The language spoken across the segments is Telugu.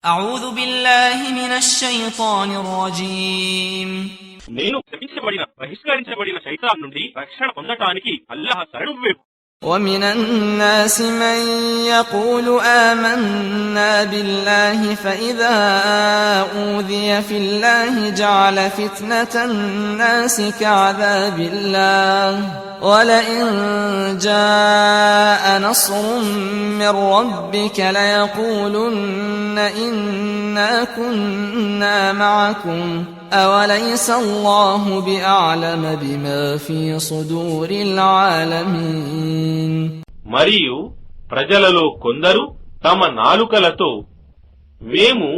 أعوذ بالله من الشيطان الرجيم నేను శపించబడిన బహిష్కరించబడిన శైతాన్ నుండి రక్షణ పొందటానికి అల్లాహ్ శరణు వేపు. ومن الناس من يقول آمنا بالله فإذا أوذي في الله جعل فتنة الناس كعذاب الله ولئن جاء نصر من ربك ليقولن إنا كنا معكم أوليس الله بأعلم بما في صدور العالمين. మరియు ప్రజలలో కొందరు తమ నాలుకలతో మేము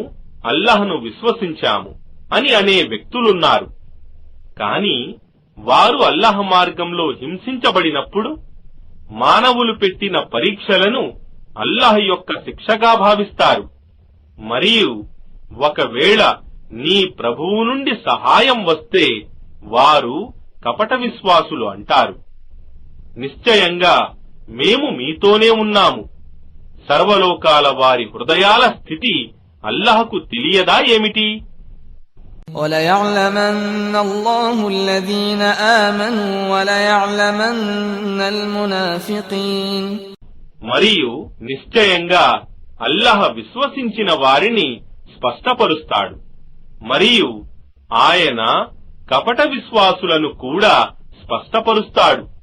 అల్లాహ్ను విశ్వసించాము అని అనే వ్యక్తులున్నారు. కాని వారు అల్లాహ్ మార్గంలో హింసించబడినప్పుడు మానవులు పెట్టిన పరీక్షలను అల్లాహ్ యొక్క శిక్షగా భావిస్తారు. మరియు ఒకవేళ నీ ప్రభువు నుండి సహాయం వస్తే వారు కపట విశ్వాసులు అంటారు, నిశ్చయంగా మేము మీతోనే ఉన్నాము. సర్వలోకాల వారి హృదయాల స్థితి అల్లాహ్కు తెలియదా ఏమిటి? وَلَيَعْلَمَنَّ اللَّهُ الَّذِينَ آمَنُوا وَلَيَعْلَمَنَّ الْمُنَافِقِينَ. మరియు నిశ్చయంగా అల్లాహ్ విశ్వసించిన వారిని స్పష్టపరుస్తాడు, మరియు ఆయన కపట విశ్వాసులను కూడా స్పష్టపరుస్తాడు.